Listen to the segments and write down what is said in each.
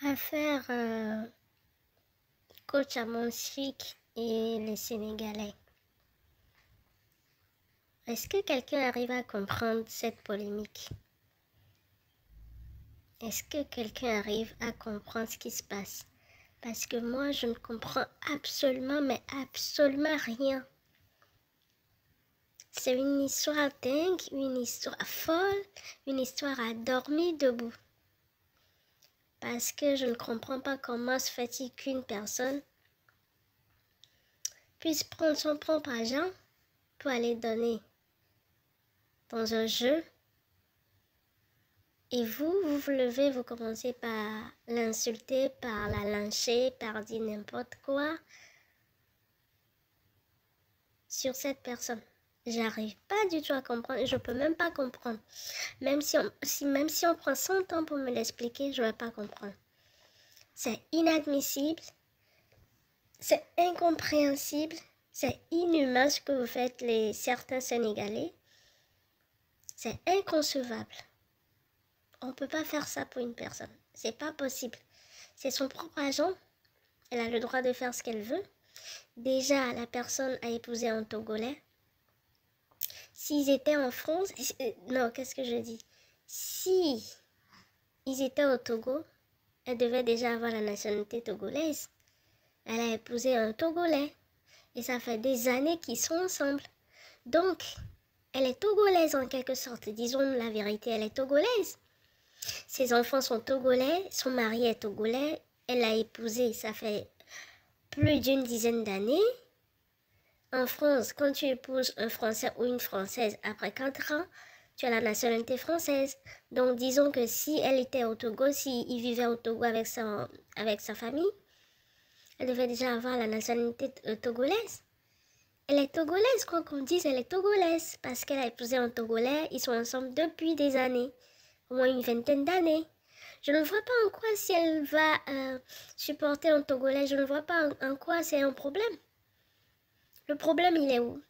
Affaire coach Amon Chic et les Sénégalais. Est-ce que quelqu'un arrive à comprendre cette polémique? Est-ce que quelqu'un arrive à comprendre ce qui se passe? Parce que moi, je ne comprends absolument, mais absolument rien. C'est une histoire dingue, une histoire folle, une histoire à dormir debout. Parce que je ne comprends pas comment se fait-il qu'une personne puisse prendre son propre argent pour aller donner dans un jeu. Et vous vous levez, vous commencez par l'insulter, par la lyncher, par dire n'importe quoi sur cette personne. J'arrive pas du tout à comprendre, je peux même pas comprendre. Même si on prend 100 ans pour me l'expliquer, je vais pas comprendre. C'est inadmissible, c'est incompréhensible, c'est inhumain ce que vous faites certains Sénégalais. C'est inconcevable. On peut pas faire ça pour une personne. C'est pas possible. C'est son propre argent. Elle a le droit de faire ce qu'elle veut. Déjà, la personne a épousé un Togolais. S'ils étaient en France... Non, qu'est-ce que je dis? Si ils étaient au Togo, elle devait déjà avoir la nationalité togolaise. Elle a épousé un Togolais. Et ça fait des années qu'ils sont ensemble. Donc, elle est togolaise en quelque sorte. Disons la vérité, elle est togolaise. Ses enfants sont togolais, son mari est togolais. Elle l'a épousé, ça fait plus d'une dizaine d'années. En France, quand tu épouses un Français ou une Française après 4 ans, tu as la nationalité française. Donc disons que si elle était au Togo, s'il vivait au Togo avec sa famille, elle devait déjà avoir la nationalité togolaise. Elle est togolaise, quoi qu'on dise, elle est togolaise. Parce qu'elle a épousé un Togolais, ils sont ensemble depuis des années. Au moins une vingtaine d'années. Je ne vois pas en quoi si elle va supporter un Togolais, je ne vois pas en quoi c'est un problème. Le problème, il est où?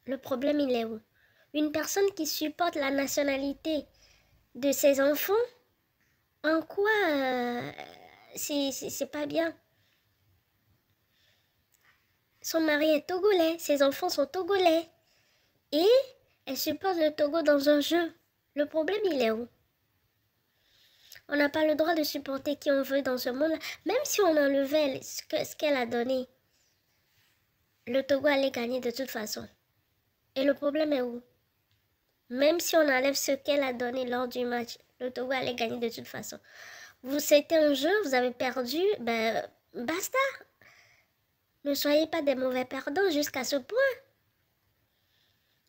Le problème, il est où? Une personne qui supporte la nationalité de ses enfants, en quoi c'est pas bien? Son mari est togolais, ses enfants sont togolais. Et elle supporte le Togo dans un jeu. Le problème, il est où? On n'a pas le droit de supporter qui on veut dans ce monde. Même si on enlevait ce qu'elle a donné, le Togo allait gagner de toute façon. Et le problème est où? Même si on enlève ce qu'elle a donné lors du match, le Togo allait gagner de toute façon. C'était un jeu, vous avez perdu, ben basta. Ne soyez pas des mauvais perdants jusqu'à ce point.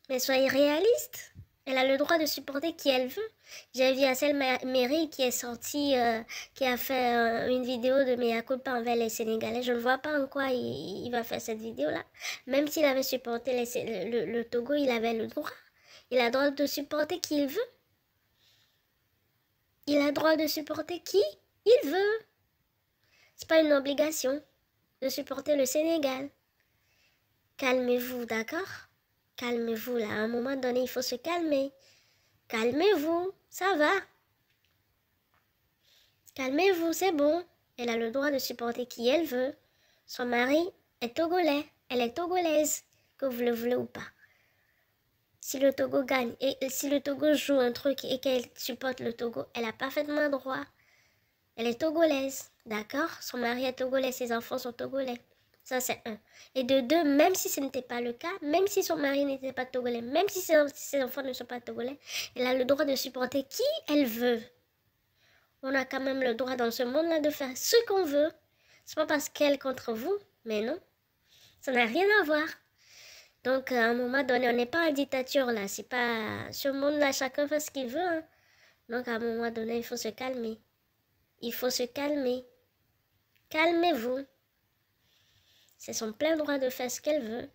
Mais soyez réalistes. Elle a le droit de supporter qui elle veut. J'ai vu Assel Mairie qui est sorti, qui a fait une vidéo de mea culpa envers les Sénégalais. Je ne vois pas en quoi il va faire cette vidéo-là. Même s'il avait supporté le Togo, il avait le droit. Il a le droit de supporter qui il veut. Il a le droit de supporter qui il veut. C'est pas une obligation de supporter le Sénégal. Calmez-vous, d'accord? Calmez-vous là, à un moment donné, il faut se calmer. Calmez-vous, ça va. Calmez-vous, c'est bon. Elle a le droit de supporter qui elle veut. Son mari est togolais, elle est togolaise, que vous le voulez ou pas. Si le Togo gagne, et si le Togo joue un truc et qu'elle supporte le Togo, elle a parfaitement droit. Elle est togolaise, d'accord? Son mari est togolais, ses enfants sont togolais. Ça, c'est un. Et de deux, même si ce n'était pas le cas, même si son mari n'était pas togolais, même si ses enfants ne sont pas togolais, elle a le droit de supporter qui elle veut. On a quand même le droit dans ce monde-là de faire ce qu'on veut. C'est pas parce qu'elle est contre vous, mais non. Ça n'a rien à voir. Donc, à un moment donné, on n'est pas en dictature, là. C'est pas... Ce monde-là, chacun fait ce qu'il veut, hein. Donc, à un moment donné, il faut se calmer. Il faut se calmer. Calmez-vous. C'est son plein droit de faire ce qu'elle veut.